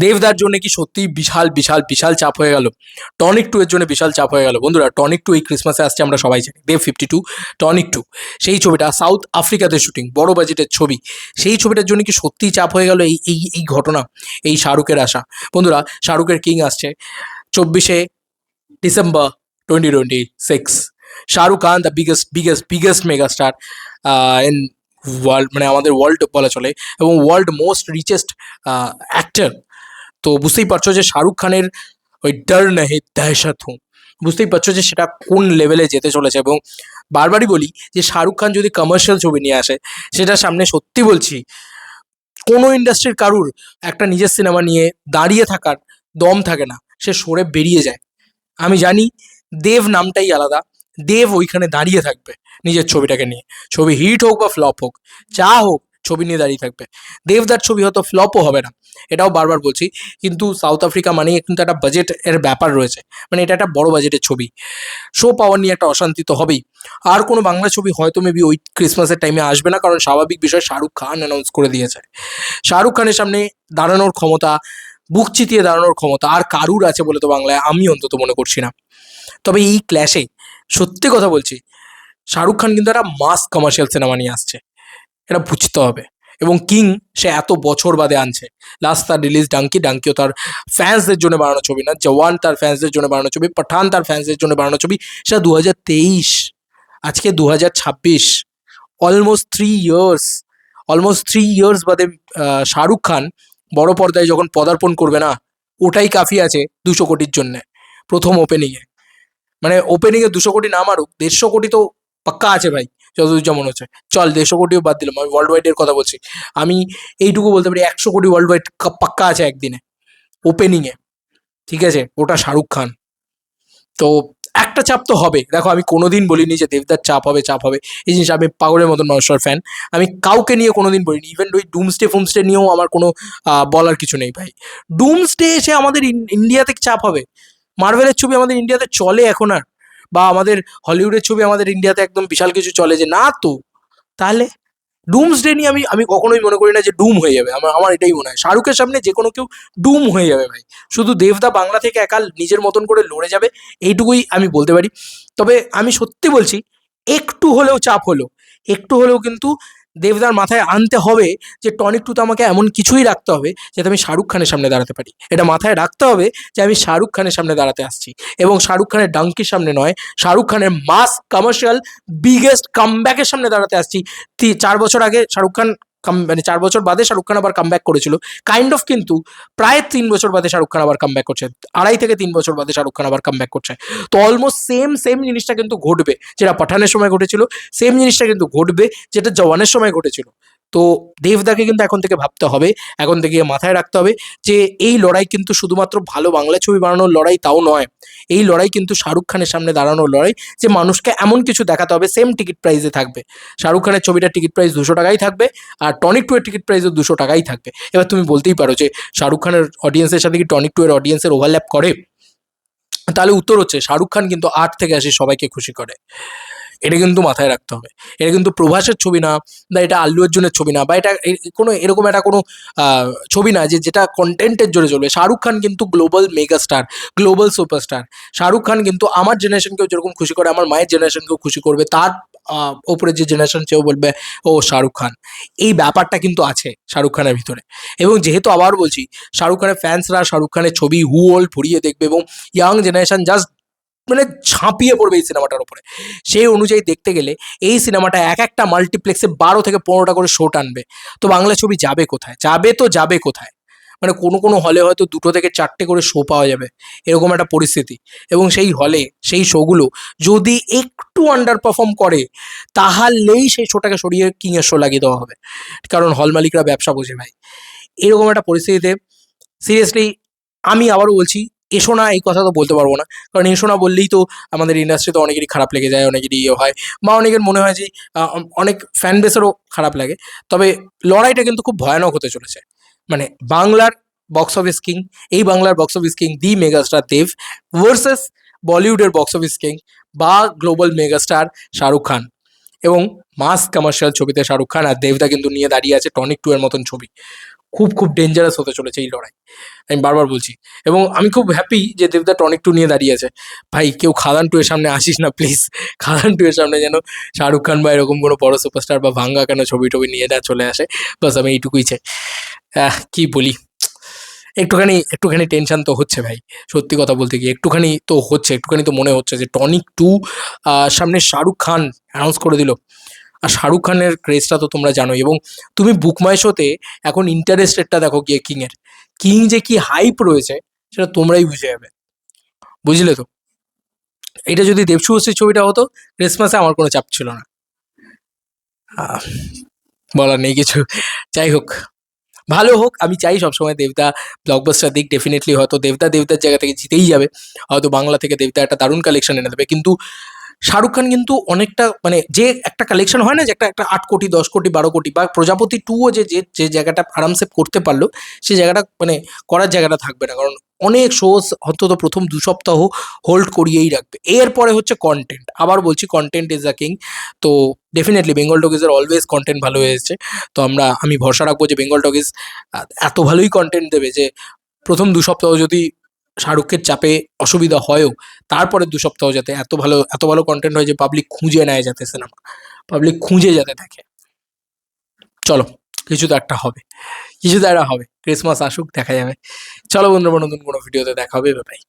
দেবদার জন্য কি সত্যি বিশাল বিশাল বিশাল চাপ হয়ে গেল? টনিক 2 এর জন্য বিশাল চাপ হয়ে গেল। বন্ধুরা, টনিক 2 এই ক্রিসমাসে আসছে, আমরা সবাই জানি। দেব 52, টনিক 2, সেই ছবিটা সাউথ আফ্রিকাতে শুটিং, বড় বাজেটের ছবি। সেই ছবিটার জন্য কি সত্যিই চাপ হয়ে গেল এই ঘটনা, এই শাহরুখের আসা? বন্ধুরা, শাহরুখের কিং আসছে 24শে December 2026। Shahrukh Khan, the biggest biggest biggest megastar in world, মানে আমাদের ওয়ার্ল্ড বলা চলে, এবং ওয়ার্ল্ড মোস্ট রিচেস্ট অ্যাক্টর। তো বুঝতেই পারছো যে শাহরুখ খানের ওই ডর নেই দহশত হুঁ, বুঝতেই পারছো যে সেটা কোন লেভেলে যেতে চলেছে। এবং বারবারই বলি যে শাহরুখ খান যদি কমার্শিয়াল ছবি নিয়ে আসে, সেটার সামনে সত্যি বলছি কোনো ইন্ডাস্ট্রির কারুর একটা নিজের সিনেমা নিয়ে দাঁড়িয়ে থাকার দম থাকে না, সে সরে বেরিয়ে যায়। আমি জানি দেব নামটাই আলাদা, দেব ওইখানে দাঁড়িয়ে থাকবে নিজের ছবিটাকে নিয়ে। ছবি হিট হোক বা ফ্লপ হোক, যা হোক, ছবি নিয়ে দাঁড়িয়ে থাকবে। দেবদার ছবি হয়তো ফ্লপও হবে না, এটাও বারবার বলছি, কিন্তু সাউথ আফ্রিকা মানেই কিন্তু একটা বাজেট এর ব্যাপার রয়েছে, মানে এটা একটা বড় বাজেটের ছবি। শো পাওয়ার নিয়ে একটা অশান্তি তো হবেই। আর কোনো বাংলা ছবি হয়তো মেবি ওই ক্রিসমাসের টাইমে আসবে না, কারণ স্বাভাবিক বিষয় শাহরুখ খান অ্যানাউন্স করে দিয়েছে। শাহরুখ খানের সামনে দাঁড়ানোর ক্ষমতা, বুক চিতিয়ে দাঁড়ানোর ক্ষমতা আর কারুর আছে বলে তো বাংলায় আমি অন্তত মনে করছি না। তবে এই ক্ল্যাশে সত্যি কথা বলছি, শাহরুখ খান কিন্তু একটা মাস কমার্শিয়াল সিনেমা নিয়ে আসছে, এটা বুঝতে হবে। এবং কিং সে এত বছর বাদে আনছে। লাস্ট তার রিলিজ ডাঙ্কিও তার ফ্যান্সদের জন্য বানানো ছবি না, জওয়ান তার ফ্যান্সদের জন্য বানানো ছবি, পাঠান তার ফ্যান্সদের জন্য বানানো ছবি। সেটা 2023, আজকে 2026, অলমোস্ট 3 ইয়ার্স, অলমোস্ট 3 ইয়ার্স বাদে শাহরুখ খান বড় পর্দায় যখন পদার্পণ করবে না, ওটাই কাফি আছে 200 কোটির জন্যে প্রথম ওপেনিংয়ে। মানে ওপেনিংয়ে 200 কোটি না মারুক, 150 কোটি তো পাক্কা আছে ভাই, যতদূর যেমন হচ্ছে। চল 150 কোটিও বাদ দিলাম, আমি ওয়ার্ল্ড ওয়াইডের কথা বলছি। আমি এইটুকু বলতে পারি 100 কোটি ওয়ার্ল্ড ওয়াইড পাক্কা আছে একদিনে ওপেনিংয়ে, ঠিক আছে? ওটা শাহরুখ খান। তো একটা চাপ তো হবে। দেখো, আমি কোনোদিন বলিনি যে দেবদার চাপ হবে চাপ হবে, এই জিনিস আমি পাগলের মতন মানুষের ফ্যান। আমি কাউকে নিয়ে কোনোদিন বলিনি, ইভেন ওই ডুমসডে ফুমসডে নিয়েও আমার কোনো বলার কিছু নেই ভাই। ডুমসডে এসে আমাদের ইন্ডিয়াতে চাপ হবে? মার্ভেলের ছবি আমাদের ইন্ডিয়াতে চলে এখন আর? বা আমাদের হলিউডের ছবি আমাদের ইন্ডিয়াতে একদম বিশাল কিছু চলে যে না তো? তাহলে ডুমসডে নিয়ে আমি আমি কখনোই মনে করি না যে ডুম হয়ে যাবে। আমার আমার এটাই মনে হয় শাহরুখের সামনে যে কোনো কেউ ডুম হয়ে যাবে ভাই। শুধু দেবদা বাংলা থেকে একাল নিজের মতন করে লড়ে যাবে, এইটুকুই আমি বলতে পারি। তবে আমি সত্যি বলছি, একটু হলেও চাপ হলো, একটু হলেও কিন্তু দেবদার মাথায় আনতে হবে যে টনিক 2 তে আমাকে এমন কিছুই রাখতে হবে যাতে আমি শাহরুখ খানের সামনে দাঁড়াতে পারি। এটা মাথায় রাখতে হবে যে আমি শাহরুখ খানের সামনে দাঁড়াতে আসছি, এবং শাহরুখ খানের ডাঙ্কির সামনে নয়, শাহরুখ খানের মাস কমার্শিয়াল বিগেস্ট কামব্যাকের সামনে দাঁড়াতে আসছি। 4 বছর আগে শাহরুখ খান মানে 4 বছর বাদে শাহরুখ খান আবার কামব্যাক করেছিল, কাইন্ড অফ, কিন্তু প্রায় 3 বছর বাদে শাহরুখ খান আবার কামব্যাক করছে, 2.5 থেকে 3 বছর বাদে শাহরুখ খান আবার কামব্যাক করছে। তো অলমোস্ট সেম সেম জিনিসটা কিন্তু ঘটবে যেটা পাঠানের সময় ঘটেছিল, সেম জিনিসটা কিন্তু ঘটবে যেটা জওয়ানের সময় ঘটেছিল। তো দেবদাকে কিন্তু এখন থেকে ভাবতে হবে, এখন থেকে মাথায় রাখতে হবে যে এই লড়াই কিন্তু শুধুমাত্র ভালো বাংলা ছবি বানানোর লড়াই তাও নয়, এই লড়াই কিন্তু শাহরুখ খানের সামনে দাঁড়ানোর লড়াই, যে মানুষকে এমন কিছু দেখাতে হবে সেম টিকিট প্রাইসে থাকবে। শাহরুখ খানের ছবিটার টিকিট প্রাইস 200 টাকাই থাকবে, আর টনিক 2 এর টিকিট প্রাইসও 200 টাকাই থাকবে। এবার তুমি বলতেই পারো যে শাহরুখ খানের অডিয়েন্সের সাথে কি টনিক 2 এর অডিয়েন্সের ওভারল্যাপ করে? তাহলে উত্তর হচ্ছে শাহরুখ খান কিন্তু 8 থেকে 80 সবাইকে খুশি করে। এটা কিন্তু মাথায় রাখতে হবে। এটা কিন্তু প্রভাসের ছবি না, বা এটা আল্লু অর্জুনের ছবি না, বা এটা কোনো এরকম একটা কোনো ছবি না যেটা কন্টেন্টের জোরে চলবে। শাহরুখ খান কিন্তু global megastar, global superstar. Shahrukh Khan কিন্তু আমার জেনারেশনকেও যেরকম খুশি করে, আমার মায়ের জেনারেশনকেও খুশি করবে, তার ওপরে যে জেনারেশন সেও বলবে ও শাহরুখ খান। এই ব্যাপারটা কিন্তু আছে শাহরুখ খানের ভিতরে। এবং যেহেতু আবার বলছি, শাহরুখ খানের ফ্যান্সরা শাহরুখ খানের ছবি হু ওল্ড ভরিয়ে দেখবে, এবং ইয়াং জেনারেশন জাস্ট মানে ঝাঁপিয়ে পড়বে এই সিনেমাটার উপরে। সেই অনুযায়ী দেখতে গেলে এই সিনেমাটা এক একটা মাল্টিপ্লেক্সে 12 থেকে 15টা করে শো টানবে। তো বাংলা ছবি যাবে কোথায়? যাবে তো যাবে কোথায়? মানে কোনো কোনো হলে হয়তো 2 থেকে 4টে করে শো পাওয়া যাবে, এরকম একটা পরিস্থিতি। এবং সেই হলে সেই শোগুলো যদি একটু আন্ডার পারফর্ম করে, তাহলেই সেই শোটাকে সরিয়ে কিংয়ের শো লাগিয়ে দেওয়া হবে, কারণ হল মালিকরা ব্যবসা বোঝে ভাই। এরকম একটা পরিস্থিতিতে সিরিয়াসলি আমি আবারও বলছি, এসো না এই কথা তো বলতে পারবো না, কারণ এসো না বললেই তো আমাদের ইন্ডাস্ট্রিতে অনেকেরই খারাপ লেগে যায়, অনেকেরই ইয়ে হয়, বা অনেকের মনে হয় যে অনেক ফ্যান বেসেরও খারাপ লাগে। তবে লড়াইটা কিন্তু খুব ভয়ানক হতে চলেছে। মানে বাংলার বক্স অফিস কিং, এই বাংলার বক্স অফিস কিং দি মেগাস্টার দেব ভার্সেস বলিউডের বক্স অফিস কিং বা গ্লোবাল মেগাস্টার শাহরুখ খান। এবং মাস কমার্শিয়াল ছবিতে শাহরুখ খান আর দেবদা কিন্তু নিয়ে দাঁড়িয়ে আছে টনিক 2 এর মতন ছবি। খুব খুব ডেঞ্জারাস হতে চলেছে এই লড়াই, আমি বারবার বলছি। এবং আমি খুব হ্যাপি যে দেবদা টনিক টু নিয়ে দাঁড়িয়ে আছে। ভাই কেউ খাদান টু এর সামনে আসিস না প্লিজ, খাদান টু এর সামনে যেন শাহরুখ খান বা এরকম কোনো বড় সুপারস্টার বা ভাঙ্গা কেন ছবি টবি নিয়ে না চলে আসে, বাস আমি এইটুকুই চাই। কি বলি, একটুখানি একটুখানি টেনশন তো হচ্ছে ভাই, সত্যি কথা বলতে কি একটুখানি তো হচ্ছে, একটুখানি তো মনে হচ্ছে যে টনিক টু সামনে শাহরুখ খান অ্যানাউন্স করে দিল। আর শাহরুখ খানের ক্রেজটা তো তোমরা জানোই, এবং তুমি বুক মাই শোতে এখন ইন্টারেস্টেডটা দেখো গিয়ে কিংয়ের, কিং যে কি হাইপ রয়েছে সেটা তোমরাই বুঝে যাবে, বুঝলে তো। এটা যদি দেবশুভশ্রীর ছবিটা হতো ক্রিসমাসে আমার কোনো চাপ ছিল না, আহ, বলার নেই কিছু। যাই হোক, ভালো হোক, আমি চাই সবসময় দেবদা ব্লকবাস্টার দিক, ডেফিনেটলি হয়তো দেবদা দেবদার জায়গা থেকে জিতেই যাবে, হয়তো বাংলা থেকে দেবদা একটা দারুণ কালেকশন এনে দেবে। কিন্তু শাহরুখ খান কিন্তু অনেকটা মানে যে একটা কালেকশন হয় না, যে একটা একটা 8 কোটি 10 কোটি 12 কোটি, বা প্রজাপতি টুও যে যে যে জায়গাটা আরামসে করতে পারলো, সেই জায়গাটা মানে করার জায়গাটা থাকবে না, কারণ অনেক শোজ অন্তত প্রথম 2 সপ্তাহ হোল্ড করিয়েই রাখবে। এরপরে হচ্ছে কন্টেন্ট, আবার বলছি কন্টেন্ট ইজ দ্য কিং। তো ডেফিনেটলি বেঙ্গল টকিজের অলওয়েজ কন্টেন্ট ভালো হয়েছে। তো আমি ভরসা রাখবো যে বেঙ্গল টকিজ এত ভালোই কন্টেন্ট দেবে যে প্রথম 2 সপ্তাহ যদি শাহরুখের চাপে অসুবিধা হয়ও, তারপরে 2 সপ্তাহ যাতে এত ভালো কন্টেন্ট হয় যে পাবলিক খুঁজে নেয়, যাতে সিনেমা পাবলিক খুঁজে যাতে দেখে। চলো, কিছু তো একটা হবে, কিছু তো একটা হবে, ক্রিসমাস আসুক দেখা যাবে। চলো বন্ধুরা, নতুন কোনো ভিডিওতে দেখা হবে, বাই।